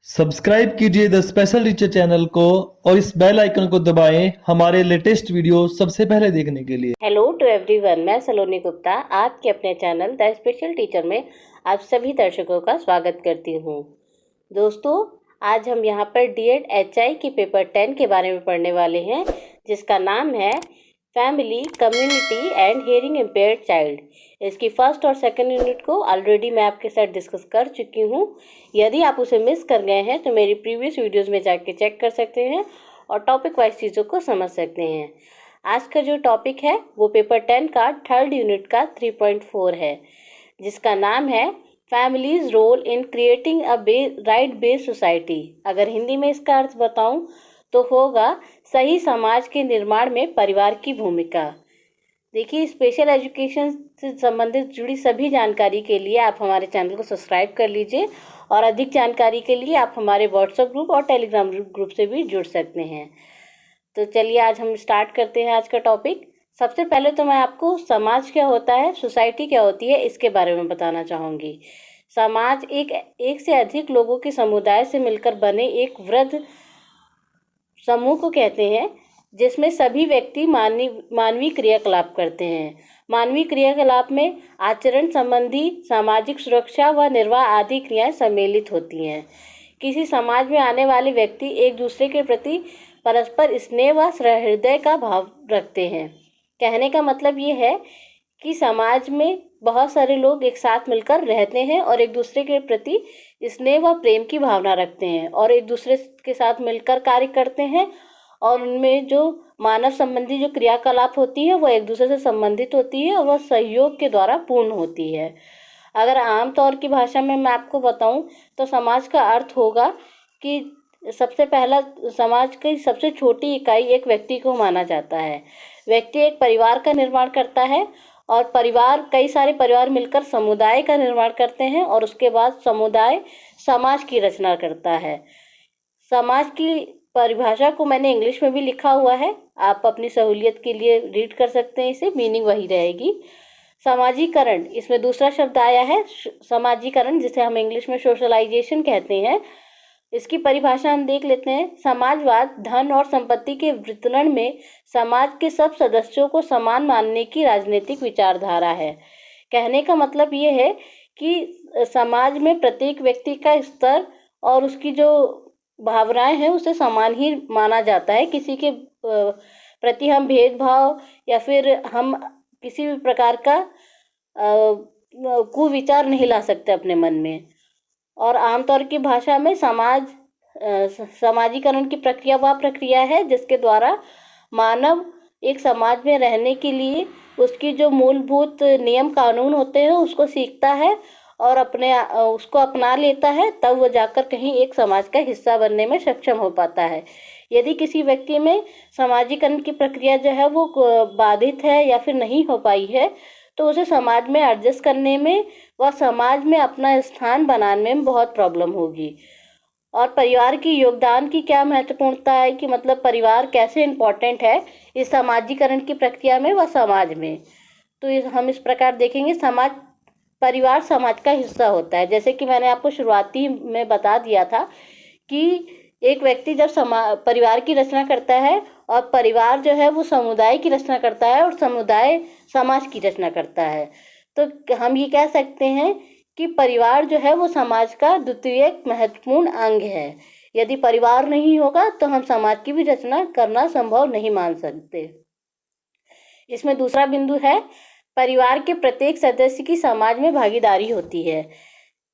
Subscribe कीजिए the special teacher channel को और इस बेल आइकन को दबाएं हमारे लेटेस्ट वीडियो सबसे पहले देखने के लिए। हेलो टू एवरीवन, मैं सलोनी गुप्ता आपके अपने चैनल द स्पेशल टीचर में आप सभी दर्शकों का स्वागत करती हूँ। दोस्तों, आज हम यहाँ पर डीएड एचआई के पेपर 10 के बारे में पढ़ने वाले हैं, जिसका नाम है family, community and hearing impaired child. इसकी फर्स्ट और सेकंड यूनिट को ऑलरेडी मैं आपके साथ डिस्कस कर चुकी हूँ। यदि आप उसे मिस कर गए हैं तो मेरी प्रीवियस वीडियोज़ में जाके चेक कर सकते हैं और टॉपिक वाइज चीज़ों को समझ सकते हैं। आज का जो टॉपिक है वो पेपर 10 का थर्ड यूनिट का 3.4 है, जिसका नाम है families role in creating a right based society. अगर हिंदी में इसका अर्थ बताऊं तो होगा सही समाज के निर्माण में परिवार की भूमिका। देखिए, स्पेशल एजुकेशन से संबंधित जुड़ी सभी जानकारी के लिए आप हमारे चैनल को सब्सक्राइब कर लीजिए और अधिक जानकारी के लिए आप हमारे व्हाट्सएप ग्रुप और टेलीग्राम ग्रुप से भी जुड़ सकते हैं। तो चलिए आज हम स्टार्ट करते हैं आज का टॉपिक। सबसे पहले तो मैं आपको समाज क्या होता है, सोसाइटी क्या होती है, इसके बारे में बताना चाहूँगी। समाज एक से अधिक लोगों के समुदाय से मिलकर बने एक वृहद समूह को कहते हैं, जिसमें सभी व्यक्ति मानवीय क्रियाकलाप करते हैं। मानवीय क्रियाकलाप में आचरण संबंधी, सामाजिक सुरक्षा व निर्वाह आदि क्रियाएं सम्मिलित होती हैं। किसी समाज में आने वाले व्यक्ति एक दूसरे के प्रति परस्पर स्नेह व सहृदय का भाव रखते हैं। कहने का मतलब ये है कि समाज में बहुत सारे लोग एक साथ मिलकर रहते हैं और एक दूसरे के प्रति स्नेह व प्रेम की भावना रखते हैं और एक दूसरे के साथ मिलकर कार्य करते हैं, और उनमें जो मानव संबंधी जो क्रियाकलाप होती है वो एक दूसरे से संबंधित होती है और वह सहयोग के द्वारा पूर्ण होती है। अगर आम तौर की भाषा में मैं आपको बताऊं तो समाज का अर्थ होगा कि सबसे पहला, समाज की सबसे छोटी इकाई एक व्यक्ति को माना जाता है। व्यक्ति एक परिवार का निर्माण करता है और कई सारे परिवार मिलकर समुदाय का निर्माण करते हैं और उसके बाद समुदाय समाज की रचना करता है। समाज की परिभाषा को मैंने इंग्लिश में भी लिखा हुआ है, आप अपनी सहूलियत के लिए रीड कर सकते हैं, इसे मीनिंग वही रहेगी। समाजीकरण, इसमें दूसरा शब्द आया है समाजीकरण, जिसे हम इंग्लिश में सोशलाइजेशन कहते हैं। इसकी परिभाषा हम देख लेते हैं। समाजवाद धन और संपत्ति के वितरण में समाज के सब सदस्यों को समान मानने की राजनीतिक विचारधारा है। कहने का मतलब ये है कि समाज में प्रत्येक व्यक्ति का स्तर और उसकी जो भावनाएं हैं उसे समान ही माना जाता है। किसी के प्रति हम भेदभाव या फिर हम किसी भी प्रकार का कुविचार नहीं ला सकते अपने मन में। और आमतौर की भाषा में समाजीकरण की प्रक्रिया वह प्रक्रिया है जिसके द्वारा मानव एक समाज में रहने के लिए उसकी जो मूलभूत नियम कानून होते हैं उसको सीखता है और उसको अपना लेता है, तब वो जाकर कहीं एक समाज का हिस्सा बनने में सक्षम हो पाता है। यदि किसी व्यक्ति में समाजीकरण की प्रक्रिया जो है वो बाधित है या फिर नहीं हो पाई है तो उसे समाज में एडजस्ट करने में व समाज में अपना स्थान बनाने में बहुत प्रॉब्लम होगी। और परिवार की योगदान की क्या महत्वपूर्णता है कि मतलब परिवार कैसे इम्पोर्टेंट है इस समाजीकरण की प्रक्रिया में व समाज में। तो हम इस प्रकार देखेंगे, परिवार समाज का हिस्सा होता है। जैसे कि मैंने आपको शुरुआती में बता दिया था कि एक व्यक्ति जब परिवार की रचना करता है और परिवार जो है वो समुदाय की रचना करता है और समुदाय समाज की रचना करता है, तो हम ये कह सकते हैं कि परिवार जो है वो समाज का द्वितीय महत्वपूर्ण अंग है। यदि परिवार नहीं होगा तो हम समाज की भी रचना करना संभव नहीं मान सकते। इसमें दूसरा बिंदु है, परिवार के प्रत्येक सदस्य की समाज में भागीदारी होती है।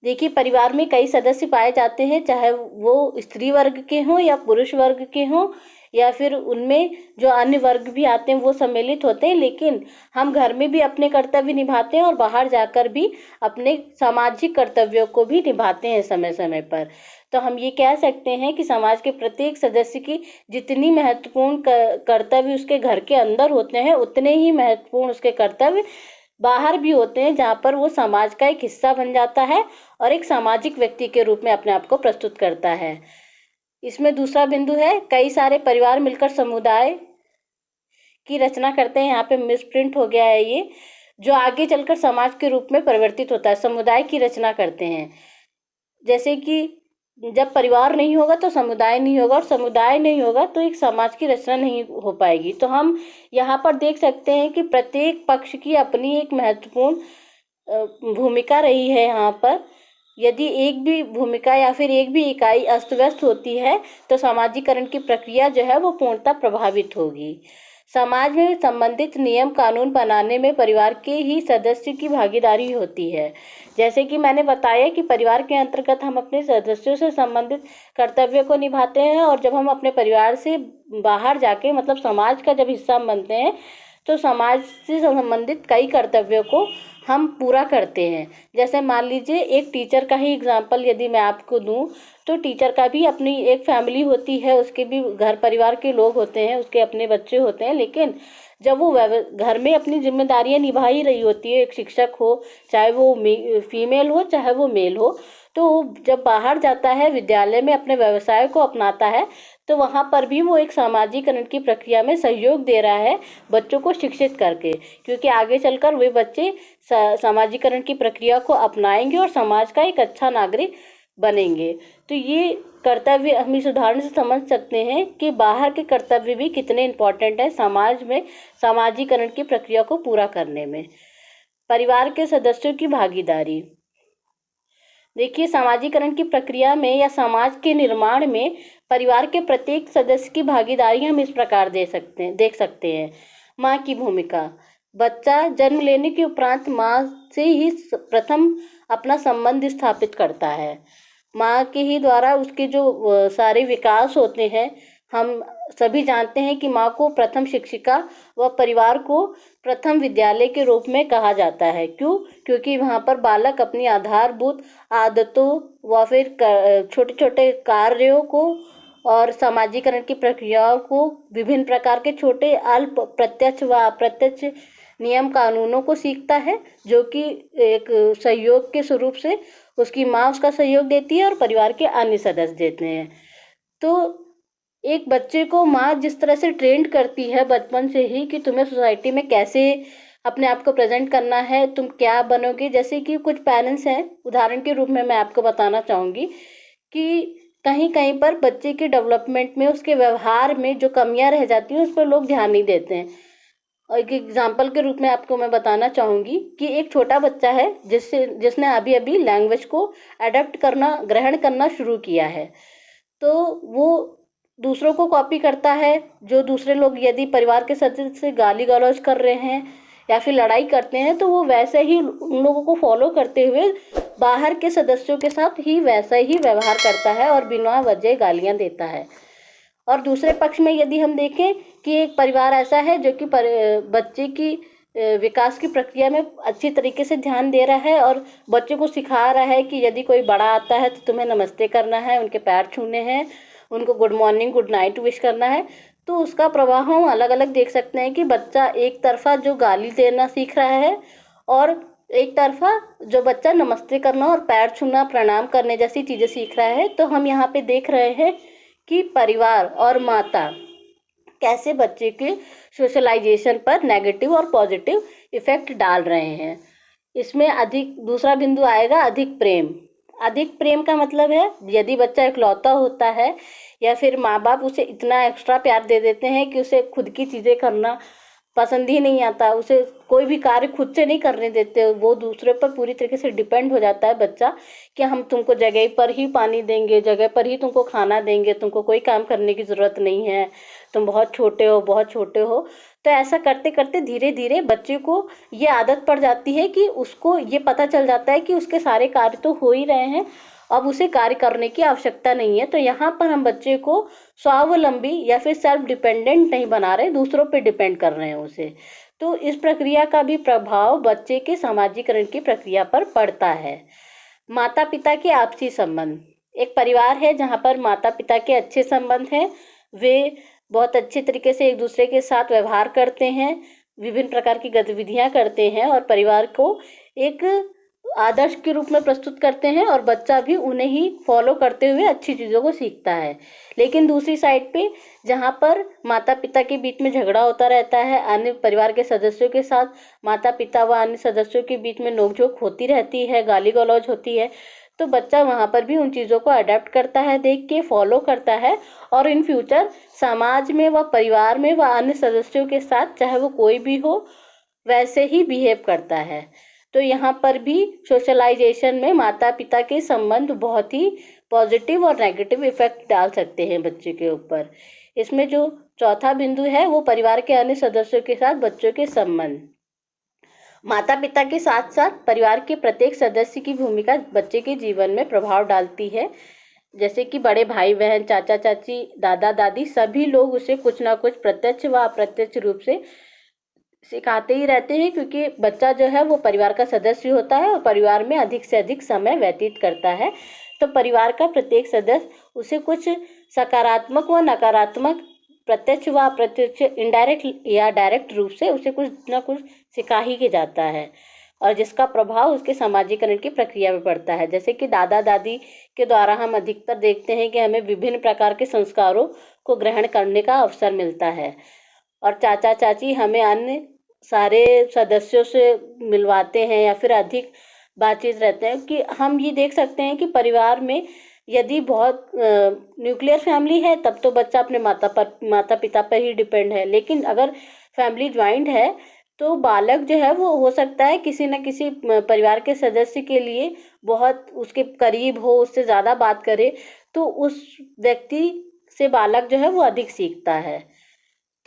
देखिए, परिवार में कई सदस्य पाए जाते हैं, चाहे वो स्त्री वर्ग के हों या पुरुष वर्ग के हों या फिर उनमें जो अन्य वर्ग भी आते हैं वो सम्मिलित होते हैं, लेकिन हम घर में भी अपने कर्तव्य निभाते हैं और बाहर जाकर भी अपने सामाजिक कर्तव्यों को भी निभाते हैं समय समय पर। तो हम ये कह सकते हैं कि समाज के प्रत्येक सदस्य की जितनी महत्वपूर्ण कर्तव्य उसके घर के अंदर होते हैं उतने ही महत्वपूर्ण उसके कर्तव्य बाहर भी होते हैं, जहाँ पर वो समाज का एक हिस्सा बन जाता है और एक सामाजिक व्यक्ति के रूप में अपने आप को प्रस्तुत करता है। इसमें दूसरा बिंदु है, कई सारे परिवार मिलकर समुदाय की रचना करते हैं। यहाँ पे मिसप्रिंट हो गया है ये, जो आगे चलकर समाज के रूप में परिवर्तित होता है। समुदाय की रचना करते हैं, जैसे कि जब परिवार नहीं होगा तो समुदाय नहीं होगा, और समुदाय नहीं होगा तो एक समाज की रचना नहीं हो पाएगी। तो हम यहाँ पर देख सकते हैं कि प्रत्येक पक्ष की अपनी एक महत्वपूर्ण भूमिका रही है यहाँ पर। यदि एक भी भूमिका या फिर एक भी इकाई अस्त व्यस्त होती है तो सामाजिकरण की प्रक्रिया जो है वो पूर्णतः प्रभावित होगी। समाज में संबंधित नियम कानून बनाने में परिवार के ही सदस्य की भागीदारी होती है। जैसे कि मैंने बताया कि परिवार के अंतर्गत हम अपने सदस्यों से संबंधित कर्तव्य को निभाते हैं, और जब हम अपने परिवार से बाहर जाके मतलब समाज का जब हिस्सा बनते हैं तो समाज से संबंधित कई कर्तव्यों को हम पूरा करते हैं। जैसे मान लीजिए एक टीचर का ही एग्जाम्पल यदि मैं आपको दूं तो टीचर का भी अपनी एक फैमिली होती है, उसके भी घर परिवार के लोग होते हैं, उसके अपने बच्चे होते हैं। लेकिन जब वो घर में अपनी जिम्मेदारियां निभा ही रही होती है, एक शिक्षक हो चाहे वो फीमेल हो चाहे वो मेल हो, तो जब बाहर जाता है विद्यालय में अपने व्यवसाय को अपनाता है तो वहाँ पर भी वो एक सामाजिकरण की प्रक्रिया में सहयोग दे रहा है बच्चों को शिक्षित करके, क्योंकि आगे चलकर वे बच्चे सामाजिकरण की प्रक्रिया को अपनाएंगे और समाज का एक अच्छा नागरिक बनेंगे। तो ये कर्तव्य हम इस उदाहरण से समझ सकते हैं कि बाहर के कर्तव्य भी कितने इम्पोर्टेंट है समाज में सामाजिकरण की प्रक्रिया को पूरा करने में। परिवार के सदस्यों की भागीदारी, देखिए सामाजिकरण की प्रक्रिया में या समाज के निर्माण में परिवार के प्रत्येक सदस्य की भागीदारी हम इस प्रकार देख सकते हैं। माँ की भूमिका, बच्चा जन्म लेने के उपरांत माँ से ही प्रथम अपना संबंध स्थापित करता है। माँ के ही द्वारा उसके जो सारे विकास होते हैं, हम सभी जानते हैं कि माँ को प्रथम शिक्षिका व परिवार को प्रथम विद्यालय के रूप में कहा जाता है। क्यों? क्योंकि वहाँ पर बालक अपनी आधारभूत आदतों व फिर छोटे छोटे कार्यों को और सामाजिकरण की प्रक्रियाओं को, विभिन्न प्रकार के छोटे अल्प प्रत्यक्ष व अप्रत्यक्ष नियम कानूनों को सीखता है, जो कि एक सहयोग के स्वरूप से उसकी माँ उसका सहयोग देती है और परिवार के अन्य सदस्य देते हैं। तो एक बच्चे को माँ जिस तरह से ट्रेंड करती है बचपन से ही कि तुम्हें सोसाइटी में कैसे अपने आप को प्रेजेंट करना है, तुम क्या बनोगे। जैसे कि कुछ पेरेंट्स हैं, उदाहरण के रूप में मैं आपको बताना चाहूँगी कि कहीं कहीं पर बच्चे के डेवलपमेंट में, उसके व्यवहार में जो कमियां रह जाती हैं उस पर लोग ध्यान नहीं देते हैं। और एक एग्जाम्पल के रूप में आपको मैं बताना चाहूँगी कि एक छोटा बच्चा है जिसने अभी अभी लैंग्वेज को अडेप्ट करना, ग्रहण करना शुरू किया है। तो वो दूसरों को कॉपी करता है। जो दूसरे लोग यदि परिवार के सदस्य गाली गलौज कर रहे हैं या फिर लड़ाई करते हैं तो वो वैसे ही उन लोगों को फॉलो करते हुए बाहर के सदस्यों के साथ ही वैसा ही व्यवहार करता है और बिना वजह गालियां देता है। और दूसरे पक्ष में यदि हम देखें कि एक परिवार ऐसा है जो कि बच्चे की विकास की प्रक्रिया में अच्छी तरीके से ध्यान दे रहा है और बच्चे को सिखा रहा है कि यदि कोई बड़ा आता है तो तुम्हें नमस्ते करना है, उनके पैर छूने हैं, उनको good morning good night wish करना है, तो उसका प्रभाव हम अलग अलग देख सकते हैं कि बच्चा एक तरफा जो गाली देना सीख रहा है और एक तरफा जो बच्चा नमस्ते करना और पैर छूना, प्रणाम करने जैसी चीज़ें सीख रहा है। तो हम यहाँ पे देख रहे हैं कि परिवार और माता कैसे बच्चे के सोशलाइजेशन पर नेगेटिव और पॉजिटिव इफेक्ट डाल रहे हैं। इसमें अधिक दूसरा बिंदु आएगा अधिक प्रेम। अधिक प्रेम का मतलब है यदि बच्चा इकलौता होता है या फिर माँ बाप उसे इतना एक्स्ट्रा प्यार दे देते हैं कि उसे खुद की चीज़ें करना पसंद ही नहीं आता, उसे कोई भी कार्य खुद से नहीं करने देते, वो दूसरे पर पूरी तरीके से डिपेंड हो जाता है बच्चा कि हम तुमको जगह पर ही पानी देंगे, जगह पर ही तुमको खाना देंगे, तुमको कोई काम करने की ज़रूरत नहीं है, तुम बहुत छोटे हो बहुत छोटे हो। तो ऐसा करते करते धीरे धीरे बच्चे को ये आदत पड़ जाती है कि उसको ये पता चल जाता है कि उसके सारे कार्य तो हो ही रहे हैं, अब उसे कार्य करने की आवश्यकता नहीं है। तो यहाँ पर हम बच्चे को स्वावलंबी या फिर सेल्फ डिपेंडेंट नहीं बना रहे, दूसरों पे डिपेंड कर रहे हैं उसे। तो इस प्रक्रिया का भी प्रभाव बच्चे के सामाजिकरण की प्रक्रिया पर पड़ता है। माता पिता के आपसी संबंध, एक परिवार है जहाँ पर माता पिता के अच्छे संबंध हैं, वे बहुत अच्छे तरीके से एक दूसरे के साथ व्यवहार करते हैं, विभिन्न प्रकार की गतिविधियां करते हैं और परिवार को एक आदर्श के रूप में प्रस्तुत करते हैं और बच्चा भी उन्हें ही फॉलो करते हुए अच्छी चीज़ों को सीखता है। लेकिन दूसरी साइड पे जहाँ पर माता पिता के बीच में झगड़ा होता रहता है, अन्य परिवार के सदस्यों के साथ माता पिता व अन्य सदस्यों के बीच में नोकझोंक होती रहती है, गाली गलौज होती है, तो बच्चा वहाँ पर भी उन चीज़ों को अडेप्ट करता है, देख के फॉलो करता है, और इन फ्यूचर समाज में व परिवार में व अन्य सदस्यों के साथ, चाहे वो कोई भी हो, वैसे ही बिहेव करता है। तो यहाँ पर भी सोशलाइजेशन में माता पिता के संबंध बहुत ही पॉजिटिव और नेगेटिव इफेक्ट डाल सकते हैं बच्चे के ऊपर। इसमें जो चौथा बिंदु है वो परिवार के अन्य सदस्यों के साथ बच्चों के संबंध। माता पिता के साथ साथ परिवार के प्रत्येक सदस्य की भूमिका बच्चे के जीवन में प्रभाव डालती है। जैसे कि बड़े भाई बहन, चाचा चाची, दादा दादी, सभी लोग उसे कुछ ना कुछ प्रत्यक्ष व अप्रत्यक्ष रूप से सिखाते ही रहते हैं, क्योंकि बच्चा जो है वो परिवार का सदस्य होता है और परिवार में अधिक से अधिक समय व्यतीत करता है। तो परिवार का प्रत्येक सदस्य उसे कुछ सकारात्मक व नकारात्मक, प्रत्यक्ष व अप्रत्यक्ष, इनडायरेक्ट या डायरेक्ट रूप से उसे कुछ ना कुछ सिखा ही के जाता है, और जिसका प्रभाव उसके समाजीकरण की प्रक्रिया में पड़ता है। जैसे कि दादा दादी के द्वारा हम अधिकतर देखते हैं कि हमें विभिन्न प्रकार के संस्कारों को ग्रहण करने का अवसर मिलता है, और चाचा चाची हमें अन्य सारे सदस्यों से मिलवाते हैं या फिर अधिक बातचीत रहते हैं। कि हम ये देख सकते हैं कि परिवार में यदि बहुत न्यूक्लियर फैमिली है तब तो बच्चा अपने माता पिता पर ही डिपेंड है, लेकिन अगर फैमिली ज्वाइंट है तो बालक जो है वो हो सकता है किसी न किसी परिवार के सदस्य के लिए बहुत उसके करीब हो, उससे ज़्यादा बात करे, तो उस व्यक्ति से बालक जो है वो अधिक सीखता है।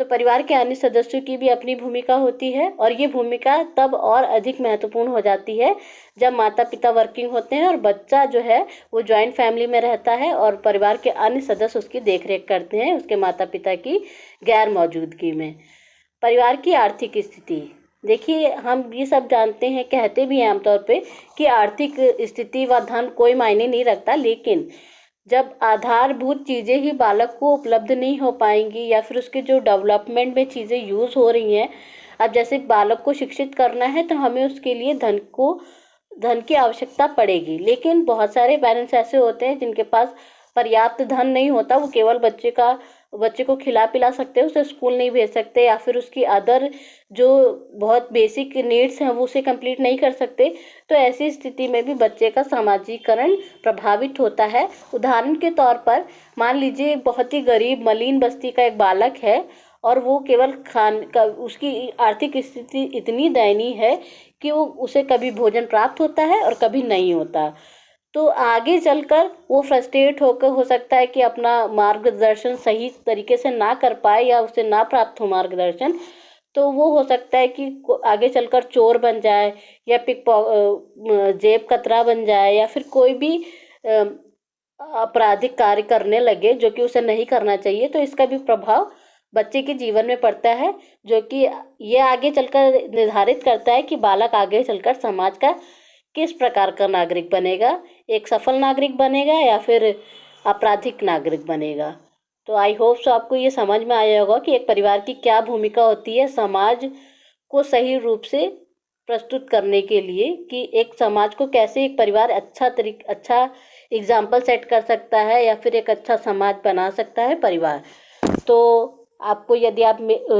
तो परिवार के अन्य सदस्यों की भी अपनी भूमिका होती है, और ये भूमिका तब और अधिक महत्वपूर्ण हो जाती है जब माता पिता वर्किंग होते हैं और बच्चा जो है वो जॉइंट फैमिली में रहता है और परिवार के अन्य सदस्य उसकी देखरेख करते हैं उसके माता पिता की गैर मौजूदगी में। परिवार की आर्थिक स्थिति, देखिए हम ये सब जानते हैं, कहते भी हैं आमतौर पे कि आर्थिक स्थिति व धन कोई मायने नहीं रखता, लेकिन जब आधारभूत चीज़ें ही बालक को उपलब्ध नहीं हो पाएंगी या फिर उसके जो डेवलपमेंट में चीज़ें यूज़ हो रही हैं, अब जैसे बालक को शिक्षित करना है तो हमें उसके लिए धन की आवश्यकता पड़ेगी। लेकिन बहुत सारे पेरेंट्स ऐसे होते हैं जिनके पास पर्याप्त धन नहीं होता, वो केवल बच्चे को खिला पिला सकते हैं, उसे स्कूल नहीं भेज सकते, या फिर उसकी अदर जो बहुत बेसिक नीड्स हैं वो उसे कंप्लीट नहीं कर सकते। तो ऐसी स्थिति में भी बच्चे का सामाजिकरण प्रभावित होता है। उदाहरण के तौर पर मान लीजिए बहुत ही गरीब मलिन बस्ती का एक बालक है और वो केवल उसकी आर्थिक स्थिति इतनी दयनीय है कि उसे कभी भोजन प्राप्त होता है और कभी नहीं होता। तो आगे चलकर वो फ्रस्ट्रेट होकर हो सकता है कि अपना मार्गदर्शन सही तरीके से ना कर पाए या उसे ना प्राप्त हो मार्गदर्शन, तो वो हो सकता है कि आगे चलकर चोर बन जाए या जेब कतरा बन जाए या फिर कोई भी आपराधिक कार्य करने लगे जो कि उसे नहीं करना चाहिए। तो इसका भी प्रभाव बच्चे के जीवन में पड़ता है, जो कि ये आगे चलकर निर्धारित करता है कि बालक आगे चलकर समाज का किस प्रकार का नागरिक बनेगा, एक सफल नागरिक बनेगा या फिर आपराधिक नागरिक बनेगा। तो आई होप सो आपको ये समझ में आया होगा कि एक परिवार की क्या भूमिका होती है समाज को सही रूप से प्रस्तुत करने के लिए, कि एक समाज को कैसे एक परिवार अच्छा एग्जाम्पल सेट कर सकता है या फिर एक अच्छा समाज बना सकता है परिवार। तो आपको यदि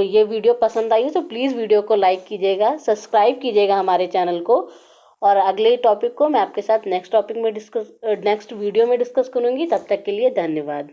ये वीडियो पसंद आई तो प्लीज़ वीडियो को लाइक कीजिएगा, सब्सक्राइब कीजिएगा हमारे चैनल को, और अगले टॉपिक को मैं आपके साथ नेक्स्ट वीडियो में डिस्कस करूँगी। तब तक के लिए धन्यवाद।